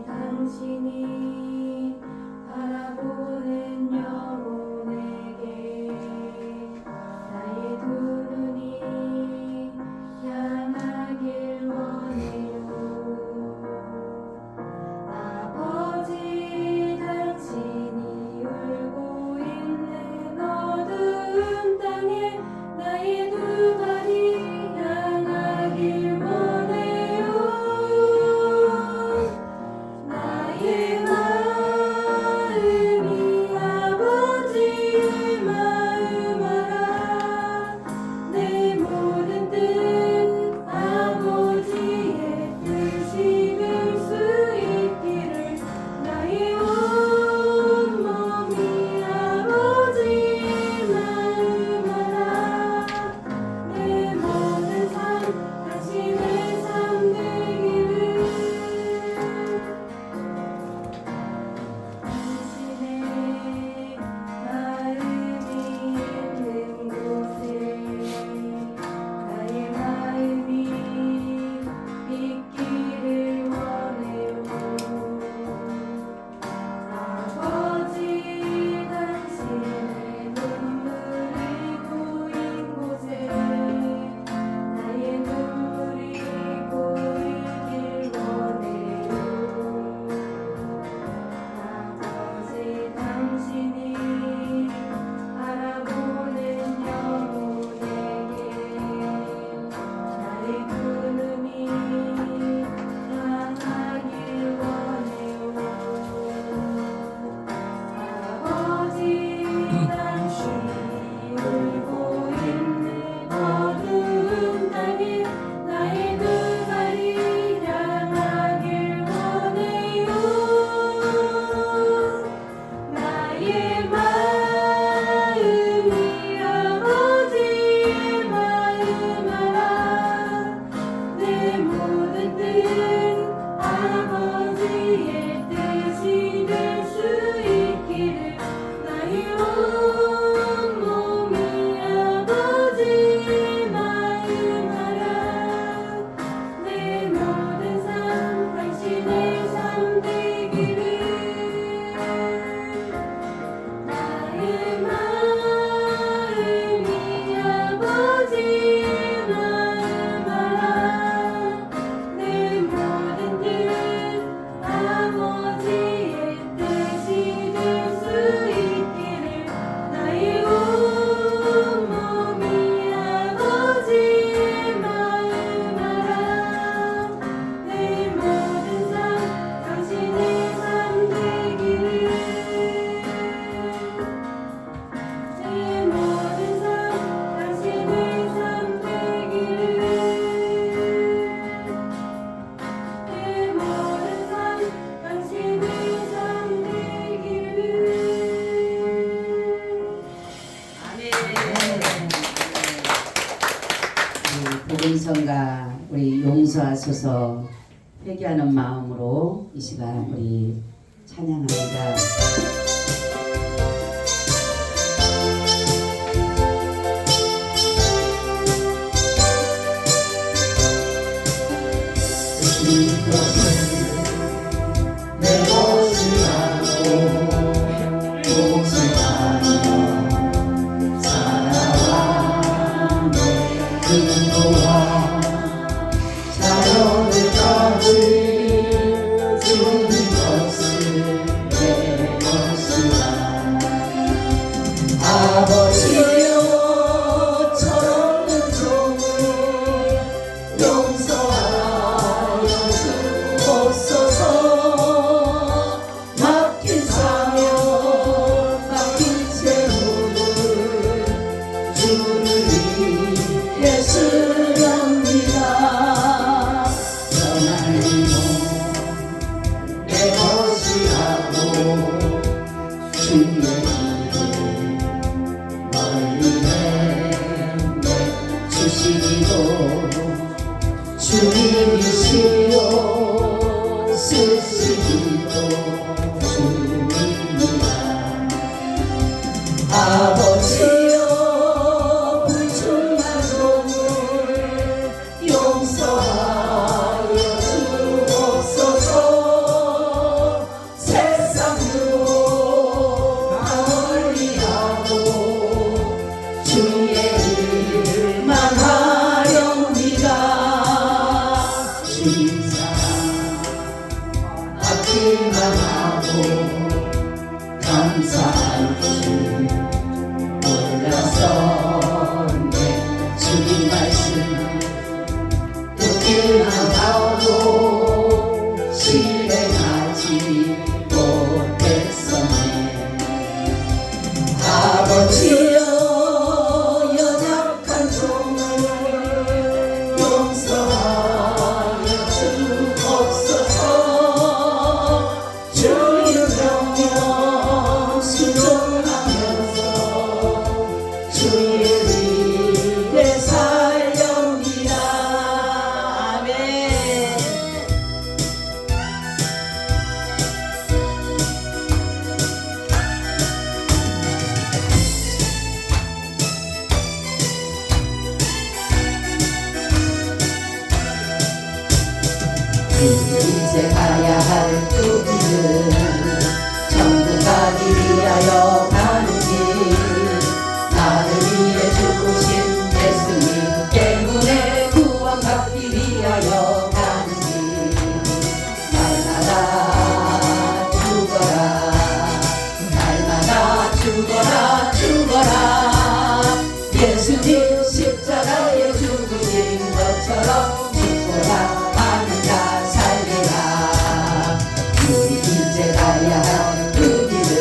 당신이 바라보는 영혼에게 나의 두 눈이 향하길 원해요. 아버지 당신이 울고 있는 어두운 땅에 나의 두 발이 향하길 원해요. 나의 마음이 아버지의 마음 알아. 내 모든 뜻 아버지의 뜻이 될 수 있기를. 나의 온몸이 아버지의 마음 알아. 내 모든 삶 당신의 삶 되기를. 당신의 마음이 있는 곳에 나의 마음이 있기를 원해요. 아버지 당신의 눈물이 고인 곳에 나의 눈물이 고이길 원해요. 아버지 당신이 바라보는 영혼에게 나의 두 눈이 향하길 원해요. 아버지 당신이 울고 있는 어두운 땅에 나의 두 발이 향하길 원해요. 나의 마음이 아버지의 마음 알아. 내 모든 뜻 아버지의 뜻이 될 수 있기를. 나의 온몸이 아버지의 마음 알아. 내 모든 삶 당신의 삶 되기를. 나의 마음이 아버지의 마음 알아. 내 모든 뜻 아버지의 뜻이 될 수 있기를. 나의 온몸이 아버지의 마음 알아. 내 모든 삶 당신의 삶 되기를. 내 모든 삶 당신의 삶 되기를. 내 모든 삶 당신의 삶 되기를. 복음성가 우리 용서하소서 회개하는 마음으로 이 시간 우리 찬양합니다. 내 것을 알고 동생하며 살아와 내 근거와 자녀들까지 주는 것을 내 것이라. 아버지여 철없는 종을 용서하여 주옵소서. 맡긴 사명 맡긴 재물을 주를 위해 쓰렵니다. 떠날 몸 내 것이라고 주의 길을 멀리 내주시기로 주님이시여 쓰시기로 주님이라. 아버지여 불충한 종을 용서하여 주옵소서. 받기만 하고 감사할 줄 몰랐었네. 주님 말씀 듣기만 하고 실행하지 못했었네. 아버지여 연약한 종을 용서하여 주옵소서. 주의 명령 순종하면서 주의 위에 살렵니다. 아멘. 이제 가야 할 그 길은 천국 가기 위하여 가는 길. 나를 위해 죽으신 예수님 때문에 구원받기 위하여 가는 길. 날마다 죽어라 날마다 죽어라 죽어라. 예수님 십자가에 죽으신 것처럼 죽고라 하는 자 살리라. 우리 이제 가야 할 그 길은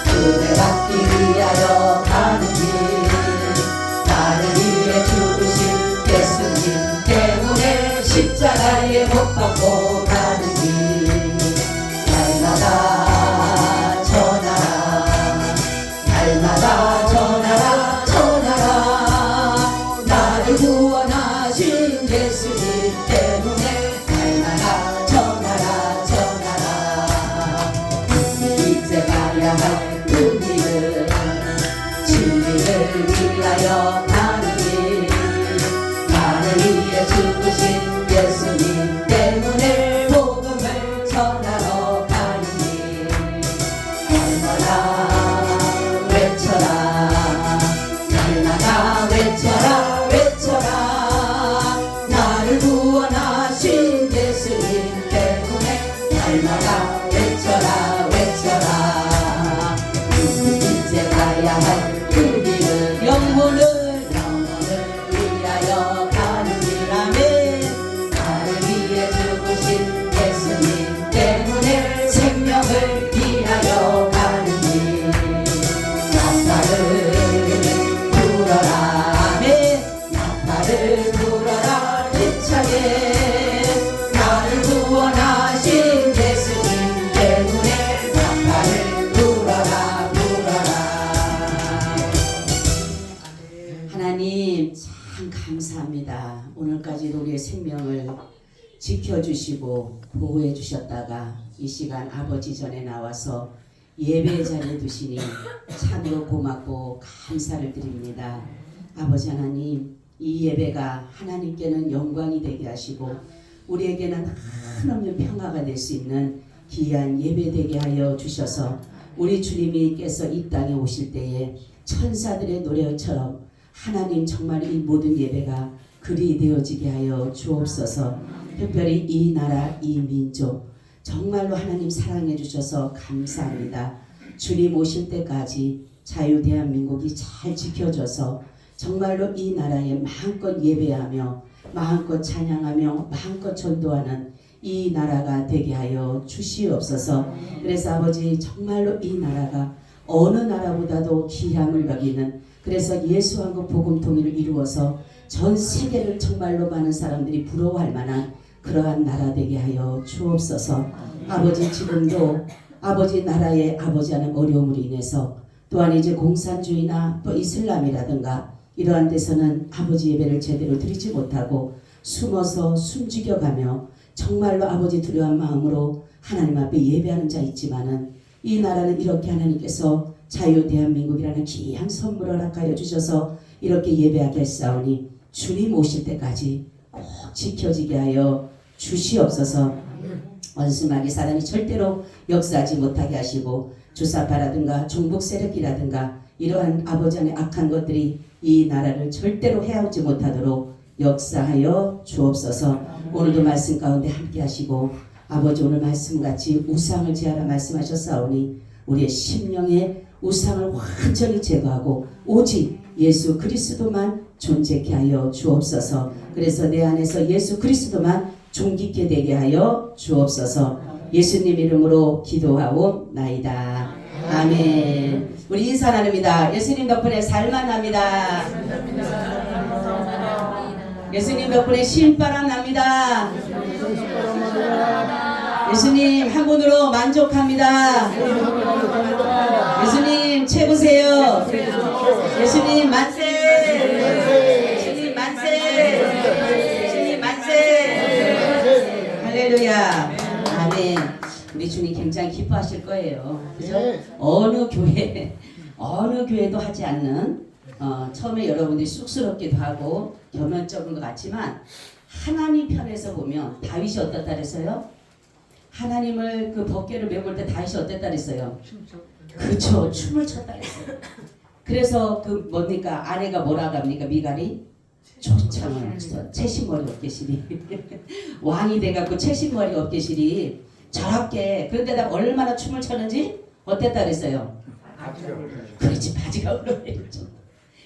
은혜받기 위하여 가는 길. 나를 위해 죽으신 예수님 때문에 십자가에 못 박고 가는 길. 날마다 전하라 날마다 전하라 전하라. 나를 구원하신 예수님 때문에 날마다 전하라 전하라. 이제 가야 할 그 길은 진리를 위하여 가는 길. 나를 위해 죽으신 예수님 때문에 복음을 전하러 가는 길. 날마다 외쳐라 날마다 외쳐라 외쳐라. 나를 구원하신 예수님 때문에 날마다 외쳐라 외쳐라. 이제 가야 할 그 길은 영혼을 위하여 가는 길. 아멘. 나를 위해 죽으신 예수님 때문에 생명을 위하여 가는 길. 나팔을 불어라 아멘. 나팔을 불어라 힘차게. 나를 구원하신 예수님 때문에 나팔을 불어라 불어라. 하나님 참 감사합니다. 오늘까지도 우리의 생명을 지켜주시고 보호해 주셨다가 이 시간 아버지 전에 나와서 예배 자리에 두시니 참으로 고맙고 감사를 드립니다. 아버지 하나님, 이 예배가 하나님께는 영광이 되게 하시고 우리에게는 한없는 평화가 될 수 있는 귀한 예배 되게 하여 주셔서 우리 주님께서 이 땅에 오실 때에 천사들의 노래처럼 하나님 정말 이 모든 예배가 그리 되어지게 하여 주옵소서. 특별히 이 나라 이 민족 정말로 하나님 사랑해 주셔서 감사합니다. 주님 오실 때까지 자유 대한민국이 잘 지켜져서 정말로 이 나라에 마음껏 예배하며 마음껏 찬양하며 마음껏 전도하는 이 나라가 되게 하여 주시옵소서. 그래서 아버지 정말로 이 나라가 어느 나라보다도 귀함을 여기는, 그래서 예수 한국 복음 통일을 이루어서 전 세계를 정말로 많은 사람들이 부러워할 만한 그러한 나라 되게 하여 주옵소서. 아버지 지금도 아버지 나라의 아버지 하는 어려움으로 인해서 또한 이제 공산주의나 또 이슬람이라든가 이러한 데서는 아버지 예배를 제대로 드리지 못하고 숨어서 숨죽여가며 정말로 아버지 두려운 마음으로 하나님 앞에 예배하는 자 있지만은 이 나라는 이렇게 하나님께서 자유 대한민국이라는 귀한 선물을 허락하여 주셔서 이렇게 예배하게 했사오니 주님 오실 때까지 꼭 지켜지게 하여 주시옵소서. 원수마귀 사단이 절대로 역사하지 못하게 하시고 주사파라든가 종북 세력이라든가 이러한 아버지 안의 악한 것들이 이 나라를 절대로 해하지 못하도록 역사하여 주옵소서. 오늘도 말씀 가운데 함께 하시고 아버지 오늘 말씀같이 우상을 제하라 말씀하셨사오니 우리의 심령의 우상을 완전히 제거하고 오직 예수 그리스도만 존재케 하여 주옵소서. 그래서 내 안에서 예수 그리스도만 존귀케 되게 하여 주옵소서. 예수님 이름으로 기도하옵나이다. 아멘. 우리 인사 나눕니다. 예수님 덕분에 살만합니다. 예수님 덕분에 신바람 납니다. 예수님 한 분으로 만족합니다. 예수님 최고세요. 예수님 만세. 예수님 만세. 예수님 만세. 할렐루야. 아멘. 우리 주님 굉장히 기뻐하실 거예요. 그죠? 어느 교회도 하지 않는 처음에 여러분들이 쑥스럽기도 하고 겸연쩍은 것 같지만 하나님 편에서 보면 다윗이 어떻다 그랬어요? 하나님을 그 법궤를 메울 때 다윗이 어땠다 그랬어요? 그쵸, 춤을 췄다 그랬어요. 그래서 그 뭡니까 아내가 뭐라고 합니까? 미갈이 초창을 채신머리 어깨실이 왕이 돼갖고 채신머리 어깨실이 저렇게 그런데다 얼마나 춤을 췄는지 어땠다 그랬어요? 그렇지, 바지가 흘러내렸죠.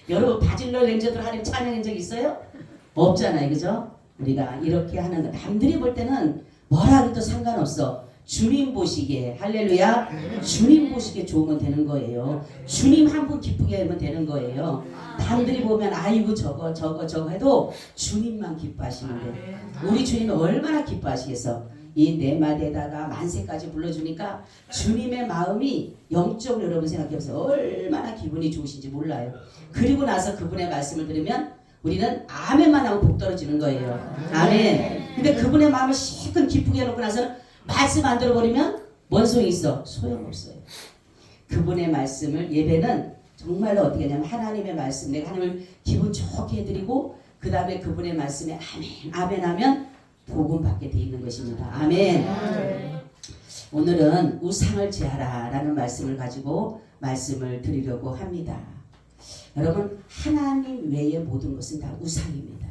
여러분 바질러 렌저들 하나님 찬양한 적 있어요? 없잖아요, 그죠? 우리가 이렇게 하는 거 남들이 볼 때는 뭐라 해도 상관없어. 주님 보시기에 할렐루야. 주님 보시기에 좋으면 되는 거예요. 주님 한 분 기쁘게 하면 되는 거예요. 남들이 보면 아이고 저거 해도 주님만 기뻐하시는데 우리 주님이 얼마나 기뻐하시겠어. 이 네 마디에다가 만세까지 불러주니까 주님의 마음이 영적으로 여러분 생각해보세요. 얼마나 기분이 좋으신지 몰라요. 그리고 나서 그분의 말씀을 들으면 우리는 아멘만 하고 복 떨어지는 거예요. 아멘. 근데 그분의 마음을 실컷 기쁘게 해놓고 나서는 말씀 안 들어버리면 뭔 소용이 있어? 소용없어요. 그분의 말씀을 예배는 정말로 어떻게 하냐면 하나님의 말씀 내가 하나님을 기분 좋게 해드리고 그 다음에 그분의 말씀에 아멘 아멘 하면 복음 받게 돼 있는 것입니다. 아멘. 오늘은 우상을 제하라 라는 말씀을 가지고 말씀을 드리려고 합니다. 여러분 하나님 외의 모든 것은 다 우상입니다.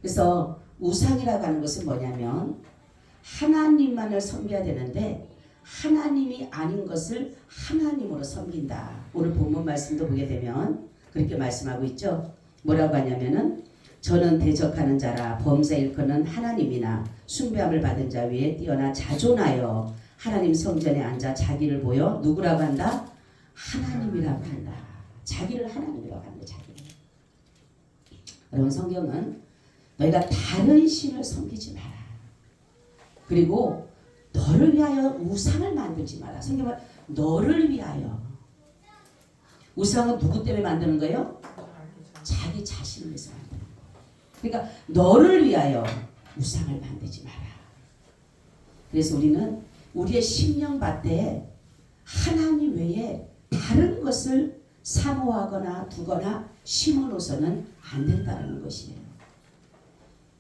그래서 우상이라고 하는 것은 뭐냐면 하나님만을 섬겨야 되는데 하나님이 아닌 것을 하나님으로 섬긴다. 오늘 본문 말씀도 보게 되면 그렇게 말씀하고 있죠. 뭐라고 하냐면은 저는 대적하는 자라 범사 일컫는 하나님이나 숭배함을 받은 자 위에 뛰어나 자존하여 하나님 성전에 앉아 자기를 보여 누구라고 한다? 하나님이라고 한다. 자기를 하나님이라고 한다. 자기를. 여러분 성경은 너희가 다른 신을 섬기지 마라. 그리고 너를 위하여 우상을 만들지 마라. 성경은 너를 위하여. 우상은 누구 때문에 만드는 거예요? 자기 자신을 위해서 만드는 거예요. 그러니까 너를 위하여 우상을 만들지 마라. 그래서 우리는 우리의 심령밭에 하나님 외에 다른 것을 사모하거나 두거나 심어놓아서는 안 된다는 것이에요.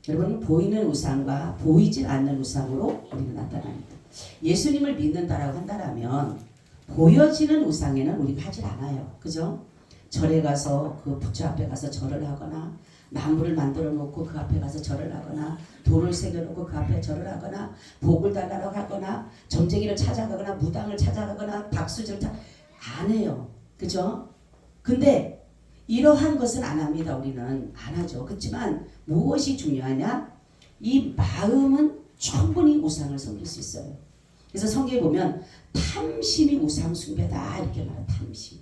여러분 보이는 우상과 보이질 않는 우상으로 우리는 나타납니다. 예수님을 믿는다라고 한다면 보여지는 우상에는 우리가 하질 않아요. 그죠? 절에 가서 그 부처 앞에 가서 절을 하거나 나무를 만들어 놓고 그 앞에 가서 절을 하거나 돌을 새겨놓고 그 앞에 절을 하거나 복을 달라고 하거나 점쟁이를 찾아가거나 무당을 찾아가거나 박수를 안 해요. 그죠? 근데 이러한 것은 안 합니다. 우리는 안 하죠. 그렇지만 무엇이 중요하냐? 이 마음은 충분히 우상을 섬길 수 있어요. 그래서 성경에 보면 탐심이 우상 숭배다 이렇게 말해요. 탐심.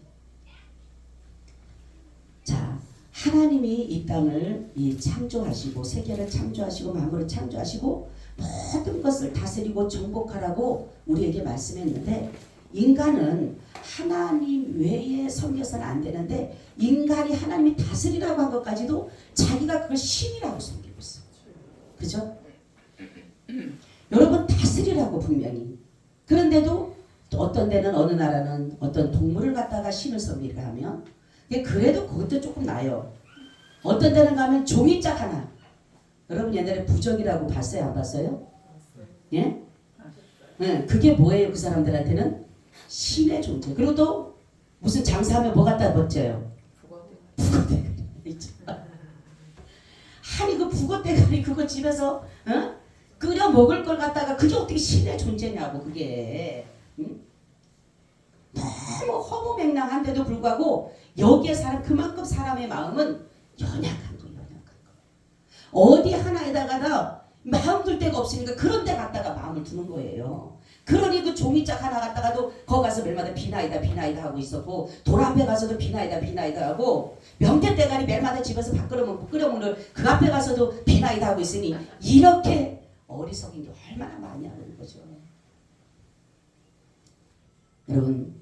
자, 하나님이 이 땅을 창조하시고 세계를 창조하시고 만물을 창조하시고 모든 것을 다스리고 정복하라고 우리에게 말씀했는데 인간은 하나님 외에 섬겨서는 안 되는데 인간이 하나님이 다스리라고 한 것까지도 자기가 그걸 신이라고 섬기고 있어. 그죠? 여러분 다스리라고 분명히. 그런데도 어떤 데는 어느 나라는 어떤 동물을 갖다가 신을 섬기라 하면 그래도 그것도 조금 나아요. 어떤 데는 가면 종이짝 하나. 여러분 옛날에 부적이라고 봤어요? 안 봤어요? 예? 네, 그게 뭐예요? 그 사람들한테는 신의 존재. 그리고 또 무슨 장사하면 뭐 갖다 멋져요? 북어대가리. 아니 그 북어대가리 그거 집에서 끓여 먹을 걸 갖다가 그게 어떻게 신의 존재냐고 그게. 응? 너무 허무맹랑한데도 불구하고 여기에 사람 그만큼 사람의 마음은 연약한 거. 어디 하나에다가 마음 둘 데가 없으니까 그런 데 갖다가 마음을 두는 거예요. 그러니 그 종이짝 하나 갖다가도 거기 가서 매일마다 비나이다 하고 있었고 돌 앞에 가서도 비나이다 하고 명태 대가리 매일마다 집에서 밥 끓여 먹는 그 앞에 가서도 비나이다 하고 있으니 이렇게 어리석인 게 얼마나 많이 하는 거죠. 여러분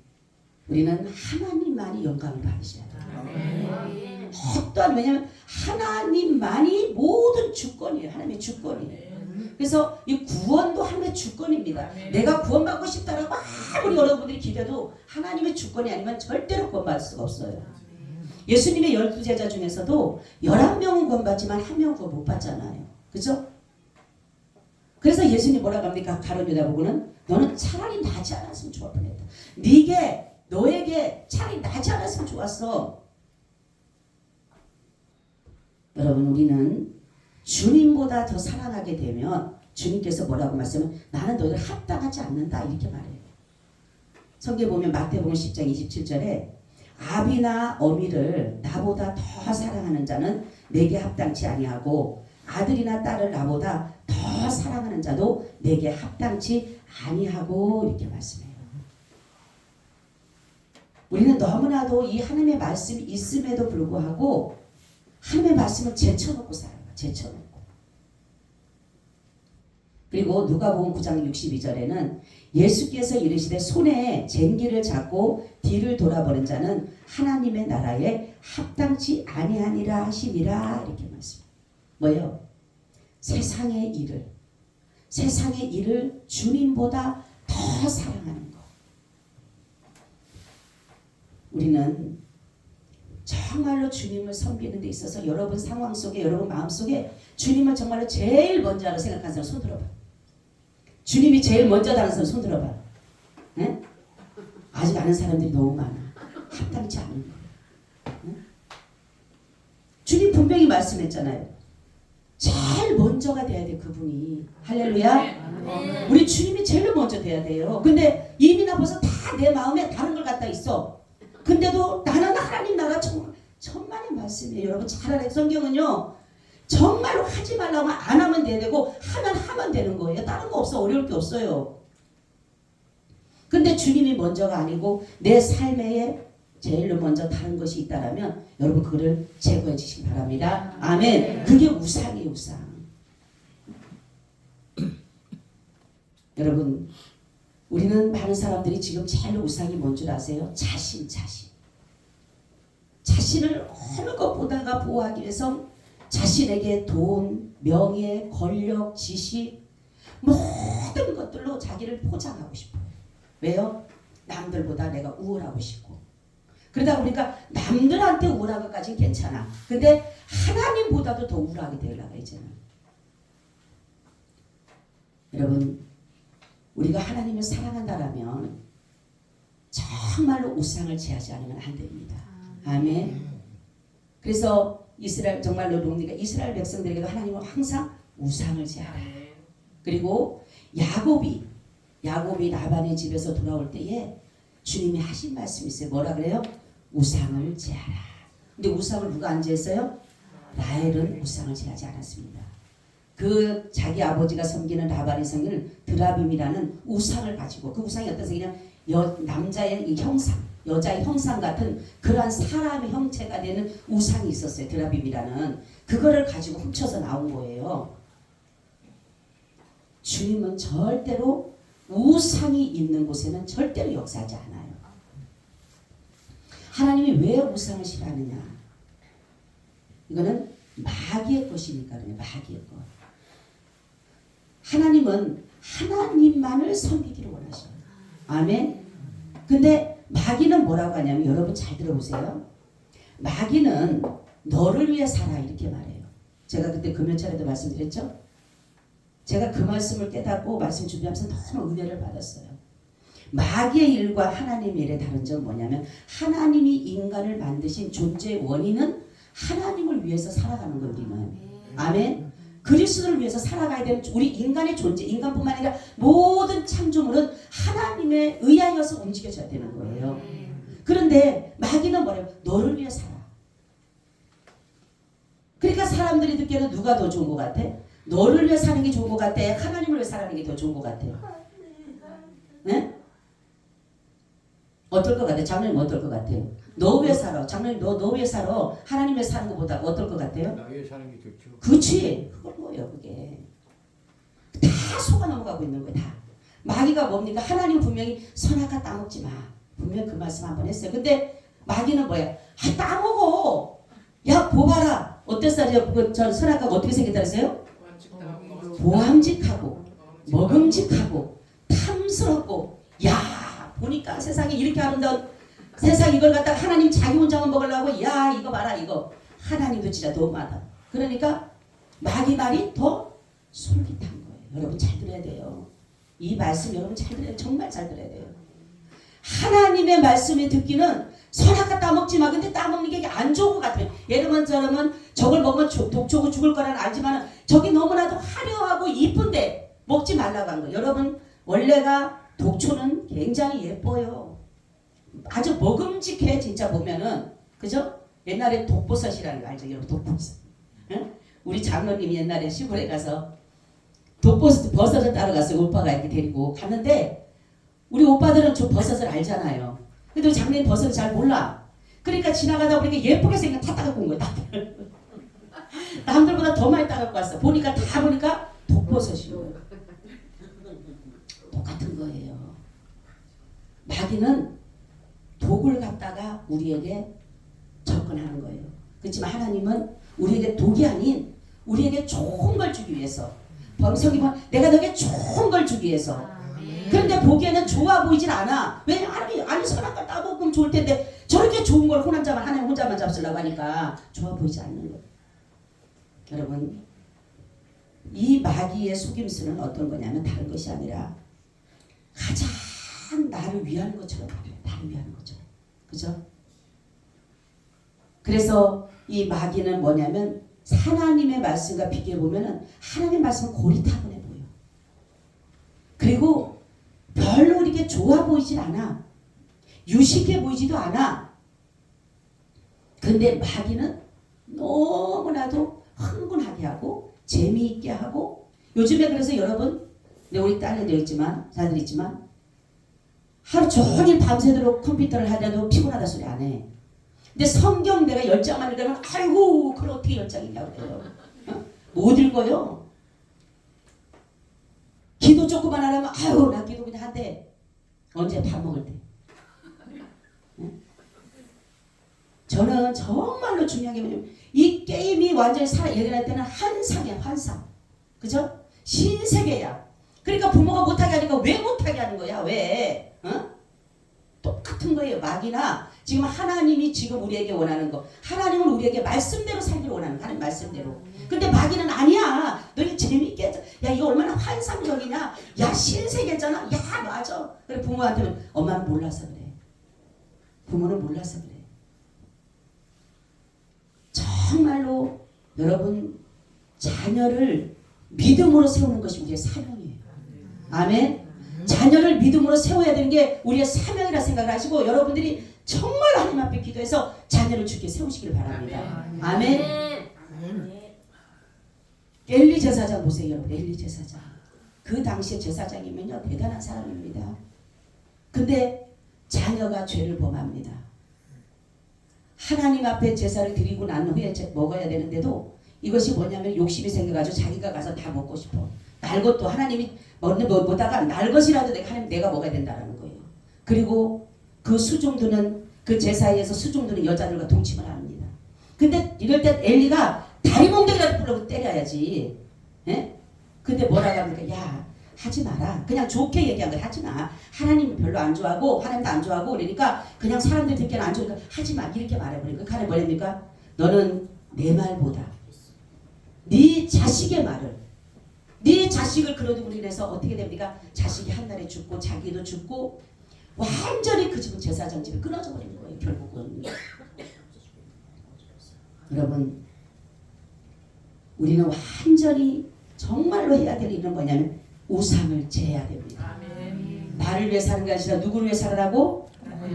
우리는 하나님만이 영광을 받으셔야 돼요. 어떠한 왜냐하면 하나님만이 모든 주권이에요. 하나님의 주권이에요. 그래서 이 구원도 하나님의 주권입니다. 내가 구원받고 싶다라고 아무리 여러분들이 기대도 하나님의 주권이 아니면 절대로 구원받을 수가 없어요. 예수님의 12제자 중에서도 11명은 구원받지만 1명은 구원 못 받잖아요. 그죠? 그래서 예수님이 뭐라고 합니까? 가룟 유다 보고는 너는 차라리 나지 않았으면 좋을 뻔했다. 너에게 차라리 나지 않았으면 좋았어. 여러분 우리는 주님보다 더 사랑하게 되면 주님께서 뭐라고 말씀하면 나는 너희를 합당하지 않는다 이렇게 말해요. 성경에 보면 마태복음 10장 27절에 아비나 어미를 나보다 더 사랑하는 자는 내게 합당치 아니하고 아들이나 딸을 나보다 더 사랑하는 자도 내게 합당치 아니하고 이렇게 말씀해요. 우리는 너무나도 이 하나님의 말씀이 있음에도 불구하고 하나님의 말씀을 제쳐놓고 살아요. 제쳐놓고. 그리고 누가복음 9장 62절에는 예수께서 이르시되 손에 쟁기를 잡고 뒤를 돌아보는 자는 하나님의 나라에 합당치 아니하니라 하시니라 이렇게 말씀해요. 뭐예요? 세상의 일을 주님보다 더 사랑하는 것. 우리는 정말로 주님을 섬기는 데 있어서 여러분 상황 속에 여러분 마음 속에 주님을 정말로 제일 먼저라고 생각하는 사람 손 들어봐. 주님이 제일 먼저다는 사람 손 들어봐. 네? 아직 아는 사람들이 너무 많아. 합당치 않은 거예요. 네? 주님 분명히 말씀했잖아요. 제일 먼저가 돼야 돼 그분이. 할렐루야. 우리 주님이 제일 먼저 돼야 돼요. 근데 이미 나 벌써 다 내 마음에 다른 걸 갖다 있어. 근데도 나는 하나님 나라 천만의 말씀이에요. 여러분 잘 알아요. 성경은요. 정말로 하지 말라고 안 하면 되고 하면 되는 거예요. 다른 거 없어. 어려울 게 없어요. 근데 주님이 먼저가 아니고 내 삶에 제일 먼저 다른 것이 있다라면 여러분 그거를 제거해 주시기 바랍니다. 아멘. 그게 우상이에요. 우상. 여러분 우리는 많은 사람들이 지금 제일 우상이 뭔 줄 아세요? 자신을 어느 것보다가 보호하기 위해서 자신에게 돈, 명예, 권력, 지식 모든 것들로 자기를 포장하고 싶어요. 왜요? 남들보다 내가 우월하고 싶고 그러다 보니까 남들한테 우월한 것까지는 괜찮아. 근데 하나님보다도 더 우월하게 되려고 이제는. 여러분 우리가 하나님을 사랑한다라면 정말로 우상을 제하지 않으면 안 됩니다. 아멘. 그래서 정말로 롱니가 이스라엘 백성들에게도 하나님은 항상 우상을 제하라. 그리고 야곱이 라반의 집에서 돌아올 때에 주님이 하신 말씀이 있어요. 뭐라 그래요? 우상을 제하라. 근데 우상을 누가 안 제했어요? 라헬은 우상을 제하지 않았습니다. 그 자기 아버지가 섬기는 라반이 섬기는 드라빔이라는 우상을 가지고 그 우상이 어떤 색이냐 남자의 형상 여자의 형상 같은 그러한 사람의 형체가 되는 우상이 있었어요. 드라빔이라는 그거를 가지고 훔쳐서 나온 거예요. 주님은 절대로 우상이 있는 곳에는 절대로 역사하지 않아요. 하나님이 왜 우상을 싫어하느냐? 이거는 마귀의 것이니까 그래요. 마귀의 것. 하나님은 하나님만을 섬기기를 원하셔요. 아멘. 근데 마귀는 뭐라고 하냐면 여러분 잘 들어보세요. 마귀는 너를 위해 살아 이렇게 말해요. 제가 그때 금요철에도 말씀드렸죠. 제가 그 말씀을 깨닫고 말씀 준비하면서 너무 은혜를 받았어요. 마귀의 일과 하나님의 일의 다른 점은 뭐냐면 하나님이 인간을 만드신 존재의 원인은 하나님을 위해서 살아가는 거거든요. 아멘. 그리스도를 위해서 살아가야 되는 우리 인간의 존재, 인간뿐만 아니라 모든 창조물은 하나님에 의하여서 움직여져야 되는 거예요. 그런데 마귀는 뭐래요? 너를 위해 살아. 그러니까 사람들이 듣기에는 누가 더 좋은 것 같아? 너를 위해 사는 게 좋은 것 같아? 하나님을 위해 사는 게 더 좋은 것 같아요? 네? 어떨 것 같아요? 장로님 어떨 것 같아요? 너 왜 살아? 장로님 너 왜 살아? 하나님 왜 사는 것보다 어떨 것 같아요? 나 위해 사는 게 좋죠. 그치? 그건 뭐예요 그게? 다 속아 넘어가고 있는 거야 다. 마귀가 뭡니까? 하나님 분명히 선악과 따먹지 마. 분명히 그 말씀 한번 했어요. 근데 마귀는 뭐야? 아 따먹어. 야 보봐라. 어땠어요? 저 선악과가 어떻게 생겼다 그랬어요? 보암직하고 먹음직하고 탐스럽고 야 보니까 세상에 이렇게 아름다운 세상 이걸 갖다가 하나님 자기 혼자만 먹으려고 야 이거 봐라 이거 하나님도 진짜 너무하다. 그러니까 마귀 말이 더 솔깃한 거예요. 여러분 잘 들어야 돼요. 이 말씀 여러분 잘 들어야 돼요. 정말 잘 들어야 돼요. 하나님의 말씀을 듣기는 선악과 따먹지 마. 근데 따먹는 게 안 좋은 것 같아요. 예를 들면 저걸 먹으면 독초고 죽을 거라는 알지만 저기 너무나도 화려하고 이쁜데 먹지 말라고 한 거예요. 여러분 원래가 독초는 굉장히 예뻐요. 아주 먹음직해 진짜 보면은 그죠? 옛날에 독버섯이라는 거 알죠? 여러분 독버섯. 응? 우리 장로님이 옛날에 시골에 가서 독버섯을 따러 갔어요. 오빠가 이렇게 데리고 갔는데 우리 오빠들은 저 버섯을 알잖아요. 근데 우리 장로님 버섯을 잘 몰라. 그러니까 지나가다 보니까 예쁘게 생긴 다 따갖고 온 거야. 남들보다 더 많이 따갖고 왔어. 보니까 다 보니까 독버섯이에요. 똑같은 거예요. 마귀는 독을 갖다가 우리에게 접근하는 거예요. 그렇지만 하나님은 우리에게 독이 아닌 우리에게 좋은 걸 주기 위해서 성경이 보면 내가 너에게 좋은 걸 주기 위해서 그런데 보기에는 좋아 보이진 않아. 왜? 아니 선악과 따먹으면 좋을 텐데 저렇게 좋은 걸 혼자만 하나님 혼자만 잡으려고 하니까 좋아 보이지 않는 거예요. 여러분 이 마귀의 속임수는 어떤 거냐면 다른 것이 아니라 가장 나를 위하는 것처럼 말해요. 나를 위하는 것처럼. 그죠? 그래서 이 마귀는 뭐냐면 하나님의 말씀과 비교해 보면은 하나님의 말씀은 고리타분해 보여. 그리고 별로 이렇게 좋아 보이질 않아. 유식해 보이지도 않아. 근데 마귀는 너무나도 흥분하게 하고 재미있게 하고 요즘에 그래서 여러분 우리 딸내도 있지만 자들 있지만 하루 종일 밤새도록 컴퓨터를 하려도 피곤하다 소리 안 해. 근데 성경 내가 10장만 읽으면 아이고 그걸 어떻게 10장이냐고 그래요. 어? 못 읽어요. 기도 조금만 하려면 아유 나 기도 그냥 한대. 언제 밥 먹을 때. 응? 저는 정말로 중요한 게 뭐냐면 이 게임이 완전히 예전할 때는 환상이야 환상. 그죠? 신세계야. 그러니까 부모가 못하게 하니까 왜 못하게 하는 거야? 왜? 어? 똑같은 거예요. 마귀나 지금 하나님이 지금 우리에게 원하는 거. 하나님은 우리에게 말씀대로 살기를 원하는 거. 하나님 말씀대로. 근데 마귀는 아니야. 너 이거 재밌게 했잖아. 야 이거 얼마나 환상적이냐. 야 신세계잖아. 야 맞아. 그래 부모한테는 엄마는 몰라서 그래. 부모는 몰라서 그래. 정말로 여러분 자녀를 믿음으로 세우는 것이 우리의 사명이에요. 아멘. 자녀를 믿음으로 세워야 되는 게 우리의 사명이라 생각을 하시고 여러분들이 정말 하나님 앞에 기도해서 자녀를 주께 세우시기를 바랍니다. 아멘. 엘리 제사장 보세요 여러분. 엘리 제사장. 그 당시에 제사장이면요 대단한 사람입니다. 근데 자녀가 죄를 범합니다. 하나님 앞에 제사를 드리고 난 후에 먹어야 되는데도 이것이 뭐냐면 욕심이 생겨가지고 자기가 가서 다 먹고 싶어. 날 것도 하나님이 뭐다가 날 것이라도 내가 먹어야 된다는 거예요. 그리고 그 수종들은 그 제사에서 수종들은 여자들과 동침을 합니다. 근데 이럴 때 엘리가 다리 몽둥이라도 불러고 때려야지. 예? 근데 뭐라고 합니까? 야 하지 마라. 그냥 좋게 얘기한 거야. 하지 마. 하나님은 별로 안 좋아하고 하나님도 안 좋아하고 그러니까 그냥 사람들 듣기에는 안 좋으니까 하지 마. 이렇게 말해버리니까 그 하나님 뭐랍니까? 너는 내 말보다 네 자식의 말을 네 자식을 그러므로 인해서 어떻게 됩니까? 자식이 한 달에 죽고 자기도 죽고 완전히 그 집은 제사장 집이 끊어져 버리는 거예요. 결국은 여러분 우리는 완전히 정말로 해야 될 일은 뭐냐면 우상을 제해야 됩니다. 나를 위해 사는 게 아니라 누구를 위해 살으라고?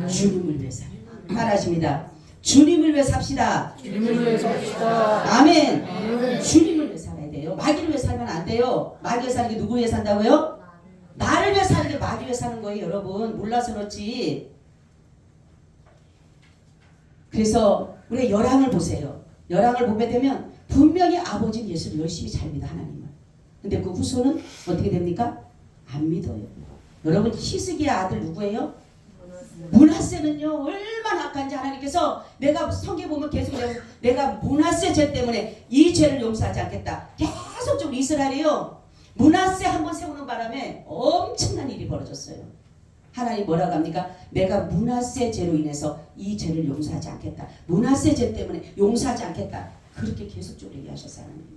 주님을 위해 살아요. 말하십니다. 주님을 위해 삽시다. 주님을 위해 삽시다. 아멘. 주님을 위해 살아야 돼요. 마귀를 위해 살면 안 돼요. 마귀를 위해 사는 게 누구 위해 산다고요? 나를 위해 사는 게 마귀를 위해 사는 거예요. 여러분 몰라서 그렇지. 그래서 우리가 열왕을 보세요. 열왕을 보게 되면 분명히 아버지는 예수를 열심히 잘 믿어 하나님을. 근데 그 후손은 어떻게 됩니까? 안 믿어요. 여러분 히스기야 아들 누구예요? 므낫세는요 얼마나 악한지 하나님께서 내가 성경 보면 계속 내가 므낫세 죄 때문에 이 죄를 용서하지 않겠다. 계속적으로 이스라엘이요 므낫세 한번 세우는 바람에 엄청난 일이 벌어졌어요. 하나님 뭐라고 합니까? 내가 므낫세 죄로 인해서 이 죄를 용서하지 않겠다. 므낫세 죄 때문에 용서하지 않겠다. 그렇게 계속적으로 얘기하셨어요. 하나님.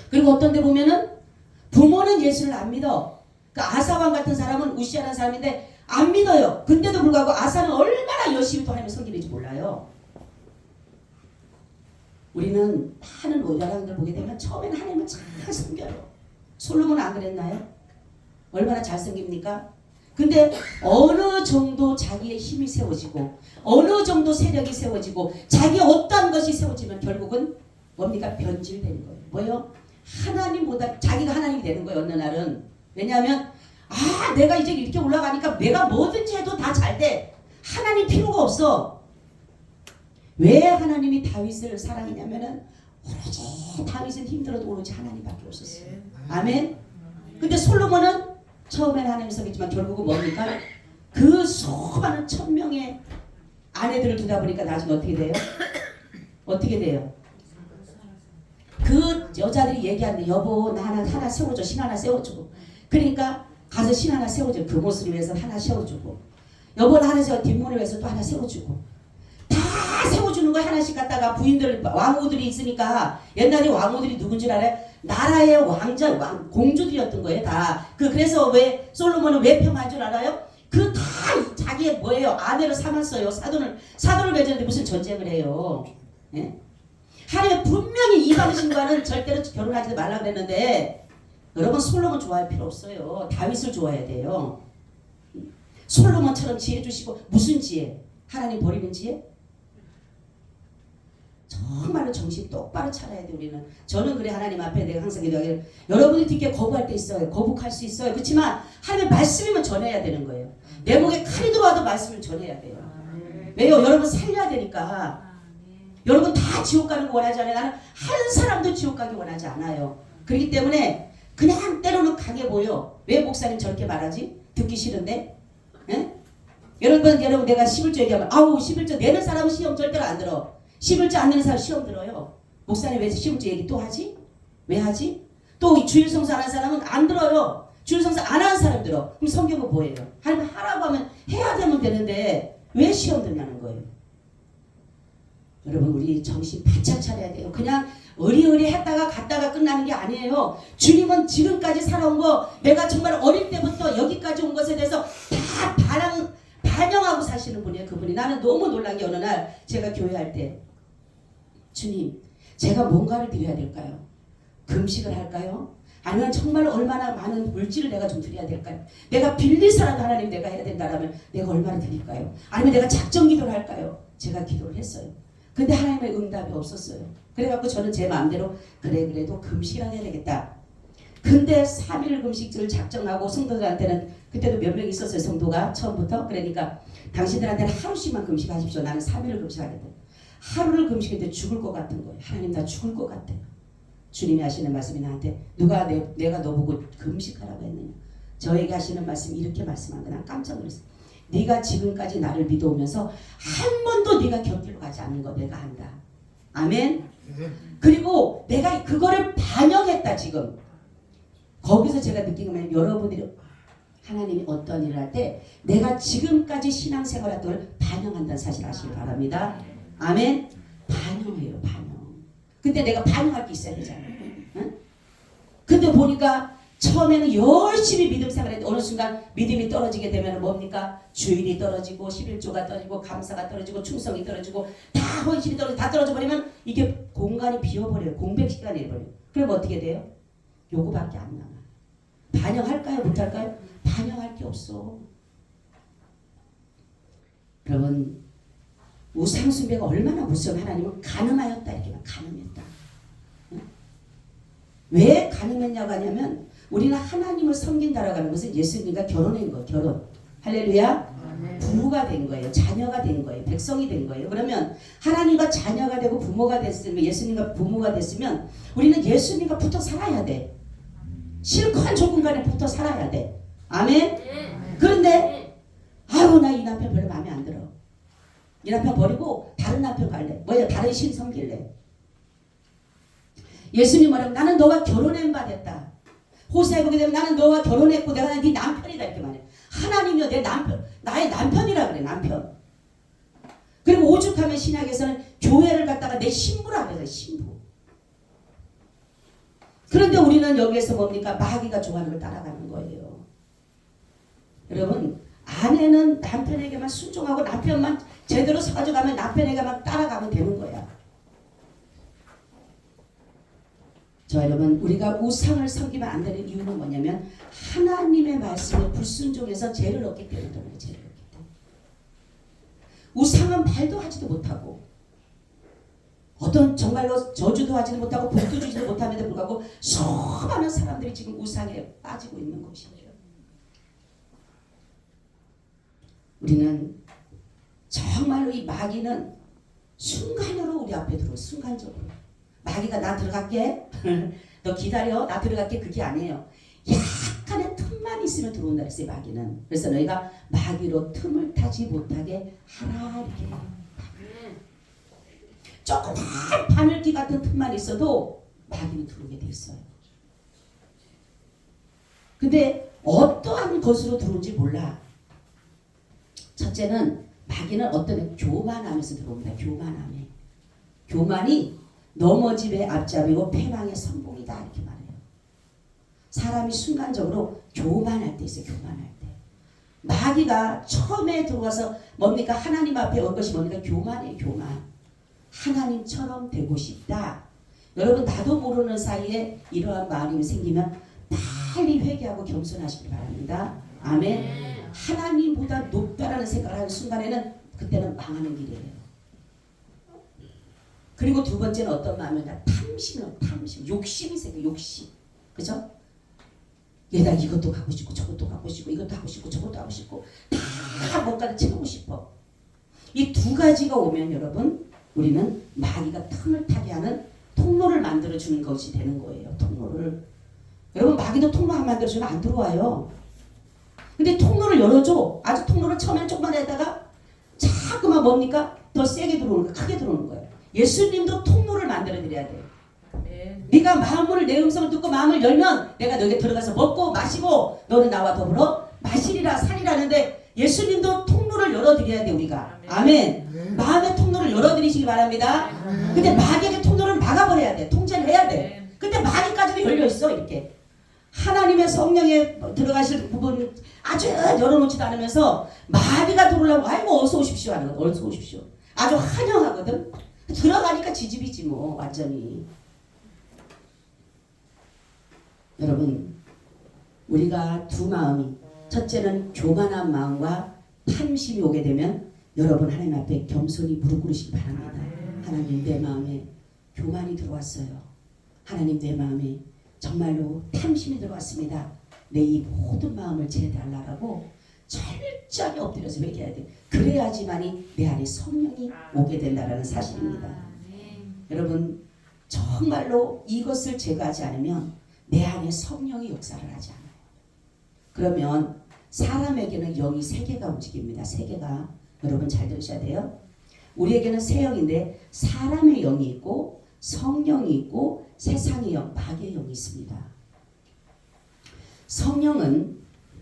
그리고 어떤 데 보면은 부모는 예수를 안 믿어. 그 아사왕 같은 사람은 우시아라는 사람인데 안 믿어요. 근데도 불구하고 아사는 얼마나 열심히 또 하나님을 섬기는지 몰라요. 우리는 많은 열왕들 보게 되면 처음에는 하나님을 잘 섬겨요. 솔로몬은 안 그랬나요? 얼마나 잘 섬깁니까? 근데 어느 정도 자기의 힘이 세워지고 어느 정도 세력이 세워지고 자기의 어떠한 것이 세워지면 결국은 뭡니까? 변질되는 거예요. 뭐요? 하나님보다 자기가 하나님이 되는 거예요. 어느 날은. 왜냐하면 내가 이제 이렇게 올라가니까 내가 뭐든지 해도 다 잘 돼. 하나님 필요가 없어. 왜 하나님이 다윗을 사랑했냐면은 오로지 다윗은 힘들어도 오로지 하나님밖에 없었어요. 아멘. 근데 솔로몬은 처음에는 하나님을 섬기지만 결국은 뭡니까? 그 수많은 1000명의 아내들을 두다 보니까 나중에 어떻게 돼요? 어떻게 돼요? 그 여자들이 얘기하는데 여보 나 하나 세워줘. 신 하나 세워주고. 그러니까 가서 신 하나 세워줘. 그 모습을 위해서 하나 세워주고. 여보 나 하나 세워. 뒷문을 위해서 또 하나 세워주고. 다 세워주는 거 하나씩 갖다가 부인들 왕후들이 있으니까 옛날에 왕후들이 누군 줄 알아요? 나라의 왕자 공주들이었던 거예요 다. 그래서 왜 솔로몬은 왜 평한 줄 알아요? 그 다 자기의 뭐예요? 아내를 삼았어요. 사돈을 맺었는데 무슨 전쟁을 해요? 예? 하나님 분명히 이방신과는 절대로 결혼하지 말라 그랬는데 여러분 솔로몬 좋아할 필요 없어요. 다윗을 좋아해야 돼요. 솔로몬처럼 지혜 주시고 무슨 지혜? 하나님 버리는 지혜? 정말로 정신 똑바로 차려야 돼 우리는. 저는 그래 하나님 앞에 내가 항상 기도하기를 여러분이 듣기에 거부할 때 있어요. 거북할 수 있어요. 그렇지만 하나님의 말씀이면 전해야 되는 거예요. 내 목에 칼이 들어와도 말씀을 전해야 돼요. 왜요? 여러분 살려야 되니까. 여러분 다 지옥 가는 거 원하지 않아요. 나는 한 사람도 지옥 가기 원하지 않아요. 그렇기 때문에 그냥 때로는 강해 보여. 왜 목사님 저렇게 말하지? 듣기 싫은데? 에? 여러분 내가 11조 얘기하면 11조 내는 사람은 시험 절대로 안 들어. 11조 안 내는 사람 시험 들어요. 목사님 왜 11조 얘기 또 하지? 왜 하지? 또 주일성수 안 하는 사람은 안 들어요. 주일성수 안 하는 사람 들어. 그럼 성경은 뭐예요? 하나님 하라고 하면 해야 되면 되는데 왜 시험 듣냐는 거예요. 여러분 우리 정신 바짝 차려야 돼요. 그냥 의리의리 했다가 갔다가 끝나는 게 아니에요. 주님은 지금까지 살아온 거 내가 정말 어릴 때부터 여기까지 온 것에 대해서 다 반영하고 사시는 분이에요. 그분이. 나는 너무 놀란 게 어느 날 제가 교회할 때 주님 제가 뭔가를 드려야 될까요? 금식을 할까요? 아니면 정말 얼마나 많은 물질을 내가 좀 드려야 될까요? 내가 빌리서라도 하나님 내가 해야 된다라면 내가 얼마나 드릴까요? 아니면 내가 작정 기도를 할까요? 제가 기도를 했어요. 근데 하나님의 응답이 없었어요. 그래갖고 저는 제 마음대로 그래도 금식이라 해야 되겠다. 근데 3일 금식을 작정하고 성도들한테는 그때도 몇 명 있었어요. 성도가 처음부터. 그러니까 당신들한테는 하루씩만 금식하십시오. 나는 3일을 금식하겠다. 하루를 금식했는데 죽을 것 같은 거예요. 하나님 나 죽을 것 같아요. 주님이 하시는 말씀이 나한테 누가 내가 너보고 금식하라고 했느냐. 저에게 하시는 말씀이 이렇게 말씀한 거야. 난 깜짝 놀랐어요. 네가 지금까지 나를 믿어오면서 한 번도 네가 곁길로 가지 않는 거 내가 안다. 아멘. 그리고 내가 그거를 반영했다 지금. 거기서 제가 느낀 건 여러분들이 하나님이 어떤 일을 할 때 내가 지금까지 신앙생활 했던 걸 반영한다는 사실 아시길 바랍니다. 아멘. 반영해요. 반영. 근데 내가 반영할 게 있어야 되잖아요. 응? 근데 보니까 처음에는 열심히 믿음 생활했는데 어느 순간 믿음이 떨어지게 되면 뭡니까? 주일이 떨어지고 11조가 떨어지고 감사가 떨어지고 충성이 떨어지고 다 헌신이 떨어지고 다 떨어져 버리면 이게 공간이 비어버려요. 공백 시간이 돼버려요. 그럼 어떻게 돼요? 요거밖에 안 남아. 반영할까요? 못할까요? 반영할 게 없어. 여러분 우상숭배가 얼마나 무서워. 하나님은 간음하였다 이렇게 말 간음했다. 응? 왜 간음했냐고 하냐면 우리는 하나님을 섬긴다라고 하는 것은 예수님과 결혼한 거예요. 결혼. 할렐루야. 부부가 된 거예요. 자녀가 된 거예요. 백성이 된 거예요. 그러면 하나님과 자녀가 되고 부모가 됐으면 예수님과 부모가 됐으면 우리는 예수님과 붙어 살아야 돼. 실컷 좁은 간에 붙어 살아야 돼. 아멘. 그런데 아유 나 이 남편 별로 마음에 안 들어. 이 남편 버리고 다른 남편 갈래. 뭐야 다른 신 섬길래. 예수님 말하면 나는 너와 결혼한 바 됐다. 호세에 보게 되면 나는 너와 결혼했고 내가 네 남편이다 이렇게 말해. 하나님이요 내 남편 나의 남편이라 그래 남편. 그리고 오죽하면 신약에서는 교회를 갖다가 내 신부라 그래서 신부. 그런데 우리는 여기에서 뭡니까? 마귀가 좋아하는 걸 따라가는 거예요. 여러분 아내는 남편에게만 순종하고 남편만 제대로 서가지고 가면 남편에게만 따라가면 되는 거야. 저 여러분 우리가 우상을 섬기면 안 되는 이유는 뭐냐면 하나님의 말씀에 불순종해서 죄를 얻기 때문에 그래요. 죄를 얻기 때문에. 우상은 말도 하지도 못하고 어떤 정말로 저주도 하지도 못하고 복도 주지도 못함에도 불구하고 수많은 사람들이 지금 우상에 빠지고 있는 것이죠. 우리는 정말로 이 마귀는 순간으로 우리 앞에 들어오 순간적으로 마귀가 나 들어갈게 너 기다려 나 들어갈게 그게 아니에요. 약간의 틈만 있으면 들어온다 그랬어요. 마귀는. 그래서 너희가 마귀로 틈을 타지 못하게 하라 이렇게 조그만 바늘기 같은 틈만 있어도 마귀는 들어오게 돼 있어요. 근데 어떠한 것으로 들어온지 몰라. 첫째는 마귀는 어떤 교만하면서 들어옵니다. 교만함에. 교만이 넘어짐의 앞잡이고 패망의 선봉이다 이렇게 말해요. 사람이 순간적으로 교만할 때 있어요. 교만할 때. 마귀가 처음에 들어와서 뭡니까? 하나님 앞에 올 것이 뭡니까? 교만이에요. 교만. 하나님처럼 되고 싶다. 여러분 나도 모르는 사이에 이러한 마음이 생기면 빨리 회개하고 겸손하시기 바랍니다. 아멘. 하나님보다 높다라는 생각을 하는 순간에는 그때는 망하는 길이에요. 그리고 두 번째는 어떤 마음이냐? 탐심, 욕심이 생겨. 욕심. 그죠? 얘가 이것도 갖고 싶고 저것도 갖고 싶고 이것도 하고 싶고 저것도 하고 싶고 다 뭔가를 채우고 싶어. 이 두 가지가 오면 여러분 우리는 마귀가 틈을 타게 하는 통로를 만들어주는 것이 되는 거예요. 통로를. 여러분 마귀도 통로 안 만들어주면 안 들어와요. 근데 통로를 열어줘. 아주 통로를 처음에는 조금만 했다가 자꾸만 뭡니까? 더 세게 들어오는 거야. 크게 들어오는 거예요. 예수님도 통로를 만들어 드려야 돼요. 네가 마음을 내 음성을 듣고 마음을 열면 내가 너에게 들어가서 먹고 마시고 너는 나와 더불어 마시리라 살이라는데 예수님도 통로를 열어드려야 돼 우리가. 아멘. 마음의 통로를 열어드리시기 바랍니다. 근데 마귀에게 통로를 막아버려야 돼. 통제를 해야 돼. 근데 마귀까지도 열려있어 이렇게. 하나님의 성령에 들어가실 부분 아주 열어놓지도 않으면서 마귀가 들어오려고 아이고 어서 오십시오 하는 거. 어서 오십시오. 아주 환영하거든. 들어가니까 지집이지 뭐 완전히. 여러분 우리가 두 마음이 첫째는 교만한 마음과 탐심이 오게 되면 여러분 하나님 앞에 겸손히 무릎 꿇으시기 바랍니다. 하나님 내 마음에 교만이 들어왔어요. 하나님 내 마음에 정말로 탐심이 들어왔습니다. 내 이 모든 마음을 제해달라고 철저하게 엎드려서 회개해야 돼. 그래야지만이 내 안에 성령이 오게 된다는 사실입니다. 여러분 정말로 이것을 제거하지 않으면 내 안에 성령이 역사를 하지 않아요. 그러면 사람에게는 영이 세 개가 움직입니다. 세 개가. 여러분 잘 들으셔야 돼요. 우리에게는 세 영인데 사람의 영이 있고 성령이 있고 세상의 영, 마귀의 영이 있습니다. 성령은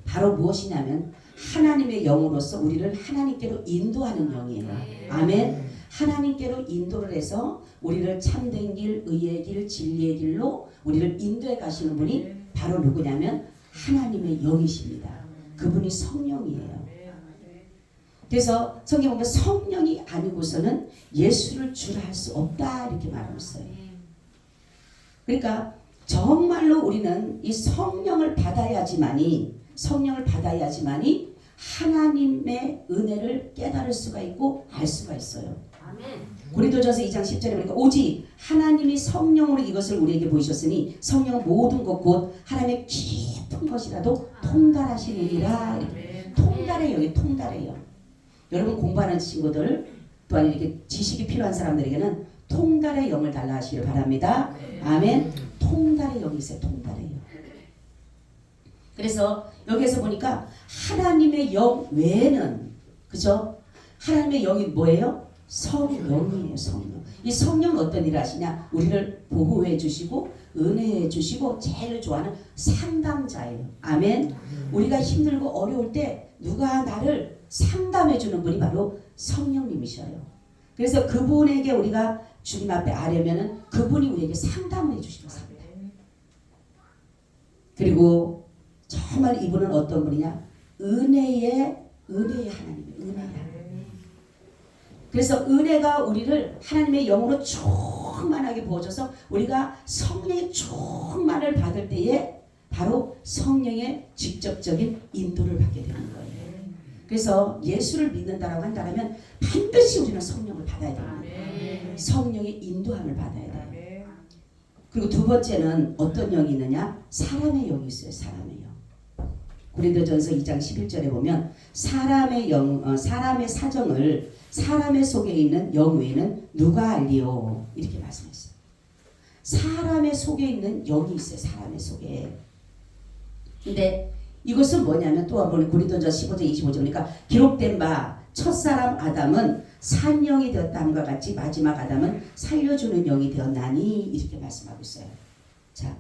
바로 무엇이냐면 하나님의 영으로서 우리를 하나님께로 인도하는 영이에요. 아멘. 하나님께로 인도를 해서 우리를 참된 길, 의의 길, 진리의 길로 우리를 인도해 가시는 분이 바로 누구냐면 하나님의 영이십니다. 그분이 성령이에요. 그래서 성경 보면 성령이 아니고서는 예수를 주라 할 수 없다 이렇게 말하고 있어요. 그러니까 정말로 우리는 이 성령을 받아야지만이 하나님의 은혜를 깨달을 수가 있고 알 수가 있어요. 고린도전서 2장 10절에 보니까 오직 하나님이 성령으로 이것을 우리에게 보이셨으니 성령은 모든 것 곧 하나님의 깊은 것이라도 통달하시느니라. 통달의 영이 통달의 영. 여러분 공부하는 친구들 또한 이렇게 지식이 필요한 사람들에게는 통달의 영을 달라 하시길 바랍니다. 아멘. 통달의 영이 있어요. 통달의 영. 그래서 여기에서 보니까 하나님의 영 외에는 그죠? 하나님의 영이 뭐예요? 성령이에요. 성령. 이 성령은 어떤 일을 하시냐? 우리를 보호해 주시고 은혜해 주시고 제일 좋아하는 상담자예요. 아멘. 우리가 힘들고 어려울 때 누가 나를 상담해 주는 분이 바로 성령님이셔요. 그래서 그분에게 우리가 주님 앞에 아려면은 그분이 우리에게 상담을 해 주시는 상담. 그리고 정말 이분은 어떤 분이냐? 은혜의 하나님이에요. 은혜의 하나님. 그래서 은혜가 우리를 하나님의 영으로 충만하게 부어줘서 우리가 성령의 충만을 받을 때에 바로 성령의 직접적인 인도를 받게 되는 거예요. 그래서 예수를 믿는다라고 한다면 반드시 우리는 성령을 받아야 됩니다. 성령의 인도함을 받아야 돼요. 그리고 두 번째는 어떤 영이 있느냐? 사람의 영이 있어요. 사람의 영. 고린도전서 2장 11절에 보면 사람의 사정을 사람의 속에 있는 영 외에는 누가 알리요? 이렇게 말씀했어요. 사람의 속에 있는 영이 있어요. 사람의 속에. 근데 이것은 뭐냐면 또 한번 고린도전서 15장 25절이니까 기록된 바 첫사람 아담은 산영이 되었다함과 같이 마지막 아담은 살려주는 영이 되었나니 이렇게 말씀하고 있어요. 자,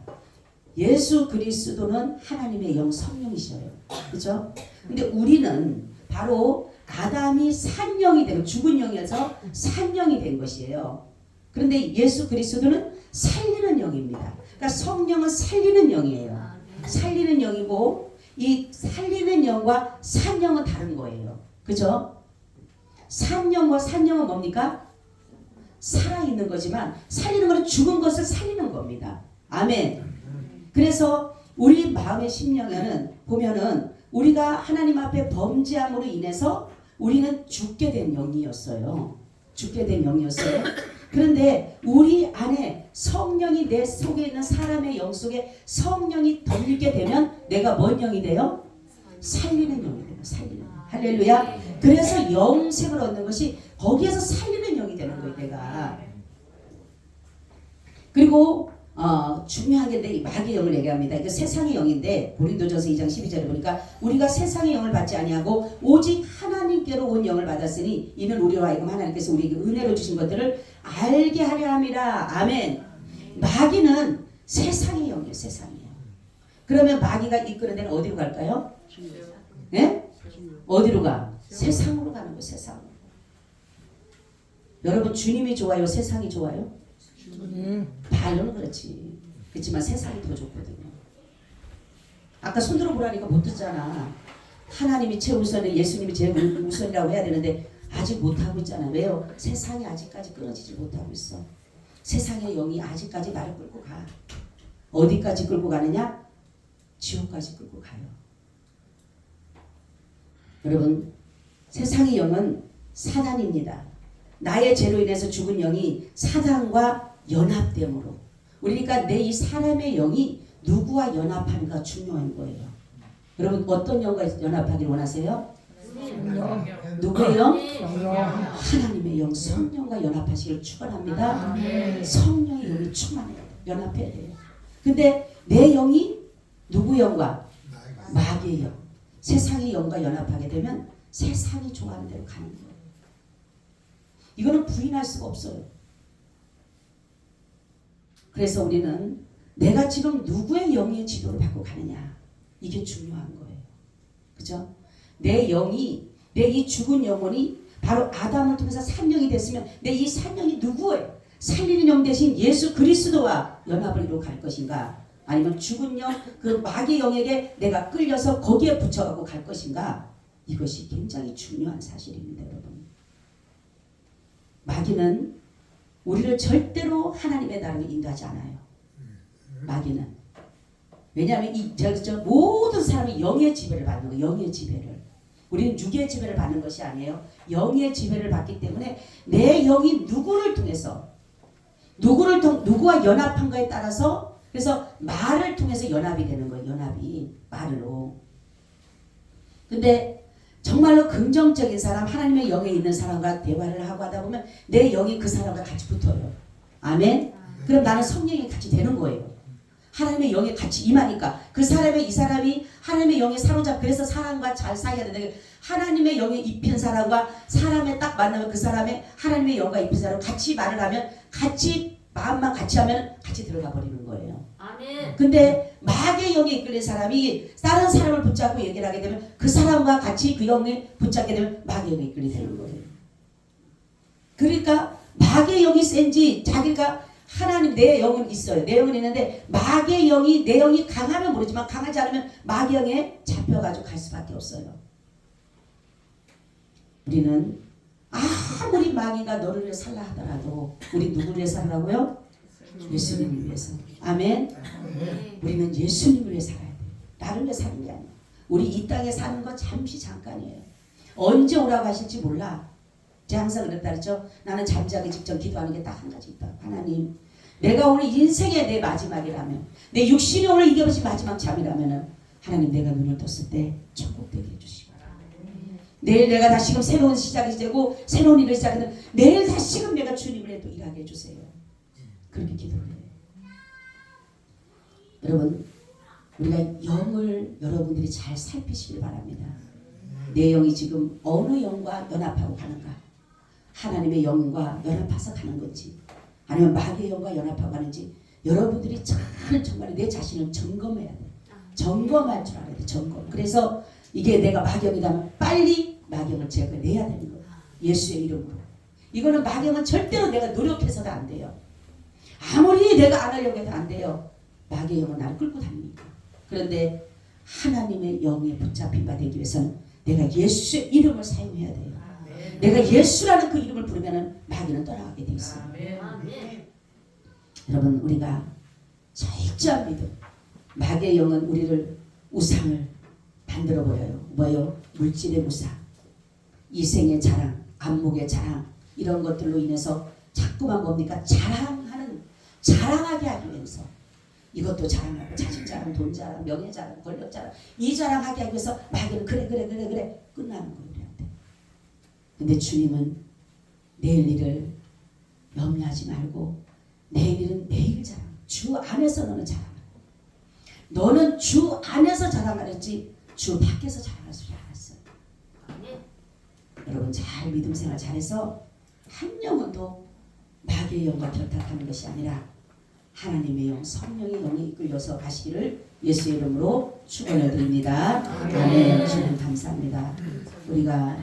예수 그리스도는 하나님의 영 성령이셔요. 그렇죠? 근데 우리는 바로 아담이 산영이 되고 죽은 영이어서 산영이 된 것이에요. 그런데 예수 그리스도는 살리는 영입니다. 그러니까 성령은 살리는 영이에요. 살리는 영이고 이 살리는 영과 산영은 다른 거예요. 그죠? 산영과 산영은 뭡니까? 살아있는 거지만 살리는 것은 죽은 것을 살리는 겁니다. 아멘. 그래서 우리 마음의 심령에는 보면은 우리가 하나님 앞에 범죄함으로 인해서 우리는 죽게 된 영이었어요. 죽게 된 영이었어요. 그런데 우리 안에 성령이 내 속에 있는 사람의 영 속에 성령이 덤비게 되면 내가 뭔 영이 돼요? 살리는 영이 돼요. 살리는 영. 할렐루야. 그래서 영생을 얻는 것이 거기에서 살리는 영이 되는 거예요. 내가. 그리고 중요한 게 이 마귀의 영을 얘기합니다. 이게 세상의 영인데 고린도전서 2장 12절에 보니까 우리가 세상의 영을 받지 아니하고 오직 하나님께로 온 영을 받았으니 이는 우리와 하여금 하나님께서 우리에게 은혜로 주신 것들을 알게 하려 함이라. 아멘. 마귀는 세상의 영이에요. 세상의 영. 그러면 마귀가 이끄는 데는 어디로 갈까요? 네? 어디로 가? 세상으로 가는 거예요. 세상으로. 여러분 주님이 좋아요? 세상이 좋아요? 말로는 그렇지. 그렇지만 세상이 더 좋거든요. 아까 손들어 보라니까 못 듣잖아. 하나님이 최우선에 예수님이 제일 우선이라고 해야 되는데 아직 못하고 있잖아. 왜요? 세상이 아직까지 끊어지지 못하고 있어. 세상의 영이 아직까지 나를 끌고 가. 어디까지 끌고 가느냐? 지옥까지 끌고 가요. 여러분 세상의 영은 사단입니다. 나의 죄로 인해서 죽은 영이 사단과 연합됨으로 그러니까 내 이 사람의 영이 누구와 연합하는가 중요한 거예요. 여러분 어떤 영과 연합하기를 원하세요? 누구의 영? 하나님의 영 성령과 연합하시기를 축원합니다. 성령의 영이 충만해요. 연합해야 돼요. 근데 내 영이 누구 영과? 마귀의 영. 세상의 영과 연합하게 되면 세상이 좋아하는 대로 가는 거예요. 이거는 부인할 수가 없어요. 그래서 우리는 내가 지금 누구의 영의 지도를 받고 가느냐 이게 중요한 거예요. 그죠? 내 영이 내 이 죽은 영혼이 바로 아담을 통해서 산영이 됐으면 내 이 산영이 누구예요? 살리는 영 대신 예수 그리스도와 연합을 이루어 갈 것인가? 아니면 죽은 영, 그 마귀의 영에게 내가 끌려서 거기에 붙여갖고 갈 것인가? 이것이 굉장히 중요한 사실입니다, 여러분. 마귀는 우리를 절대로 하나님의 나라로 인도하지 않아요. 마귀는. 왜냐하면 저 모든 사람이 영의 지배를 받는 거예요. 영의 지배를. 우리는 육의 지배를 받는 것이 아니에요. 영의 지배를 받기 때문에 내 영이 누구를 통해서 누구와 연합한 거에 따라서 그래서 말을 통해서 연합이 되는 거예요. 연합이 말로. 근데 정말로 긍정적인 사람, 하나님의 영에 있는 사람과 대화를 하고 하다 보면 내 영이 그 사람과 같이 붙어요. 아멘? 그럼 나는 성령이 같이 되는 거예요. 하나님의 영이 같이 임하니까 그 사람의 이 사람이 하나님의 영에 사로잡 그래서 사람과 잘 사귀어야 되는데 하나님의 영에 입힌 사람과 사람에 딱 만나면 그 사람의 하나님의 영과 입힌 사람 같이 말을 하면 같이 마음만 같이 하면 같이 들어가 버리는 거예요. 아멘. 근데 마귀의 영에 이끌린 사람이 다른 사람을 붙잡고 얘기를 하게 되면 그 사람과 같이 그 영에 붙잡게 되면 마귀의 영에 이끌리게 되는 거예요. 그러니까 마귀의 영이 센지 자기가 하나님 내 영은 있어요. 내 영은 있는데 마귀의 영이 내 영이 강하면 모르지만 강하지 않으면 마귀의 영에 잡혀가지고 갈 수밖에 없어요. 우리는 아무리 마귀가 너를 위해 살라 하더라도 우리 누구를 위해 살라고요? 예수님을 위해서. 아멘. 우리는 예수님을 위해 살아야 돼요. 나를 위해 사는 게 아니에요. 우리 이 땅에 사는 건 잠시 잠깐이에요. 언제 오라고 하실지 몰라. 제가 항상 그랬다 그랬죠. 나는 잠자기 직전 기도하는 게 딱 한 가지 있다. 하나님, 내가 오늘 인생의 내 마지막이라면, 내 육신이 오늘 이겨버린 마지막 잠이라면 하나님 내가 눈을 떴을 때 천국 되게 해주시고 내일 내가 다시금 새로운 시작이 되고 새로운 일을 시작하는 내일 다시금 내가 주님을 또 일하게 해주세요. 그렇게 기도를 해요. 여러분, 우리가 영을 여러분들이 잘 살피시길 바랍니다. 내 영이 지금 어느 영과 연합하고 가는가? 하나님의 영과 연합해서 가는 건지 아니면 마귀의 영과 연합하고 가는지 여러분들이 정말 내 자신을 점검해야 돼요. 점검할 줄 알아야 돼요. 점검. 그래서 이게 내가 마귀영이라면 빨리 마귀영을 제거해야 되는 거예요. 예수의 이름으로. 이거는 마귀영은 절대로 내가 노력해서도 안 돼요. 아무리 내가 안 하려고 해도 안 돼요. 마귀의 영은 나를 끌고 다니니까. 그런데 하나님의 영에 붙잡힌 바 되기 위해서는 내가 예수의 이름을 사용해야 돼요. 내가 예수라는 그 이름을 부르면 마귀는 떠나가게 돼 있어요. 여러분, 우리가 철저한 믿음. 마귀의 영은 우리를 우상을 만들어 보여요. 뭐요? 물질의 우상, 이생의 자랑, 안목의 자랑 이런 것들로 인해서 자꾸만 뭡니까? 자랑하게 하기 위해서 이것도 자랑하고 자식 자랑, 돈 자랑, 명예 자랑, 권력 자랑 이 자랑하게 하기 위해서 마귀는 그래 끝나는 거예요. 우리한테. 근데 주님은 내일 일을 염려하지 말고 내일 일은 내일 자랑. 주 안에서 너는 자랑하라. 너는 주 안에서 자랑하랬지 주 밖에서 자랑할 줄 알았어요. 여러분 잘 믿음 생활 잘해서 한 영혼도 마귀의 영과 결탁하는 것이 아니라 하나님의 영, 성령의 영이 이끌려서 가시기를 예수의 이름으로 축원해 드립니다. 아멘. 주님 감사합니다. 우리가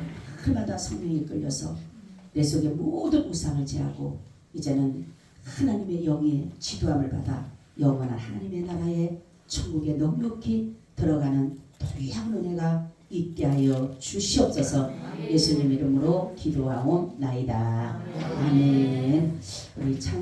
날마다 성령이 이끌려서 내 속에 모든 우상을 제하고 이제는 하나님의 영의 지도함을 받아 영원한 하나님의 나라에 천국에 넉넉히 들어가는 놀라운 은혜가 있게 하여 주시옵소서. 예수님 이름으로 기도하옵나이다. 아멘. 우리 참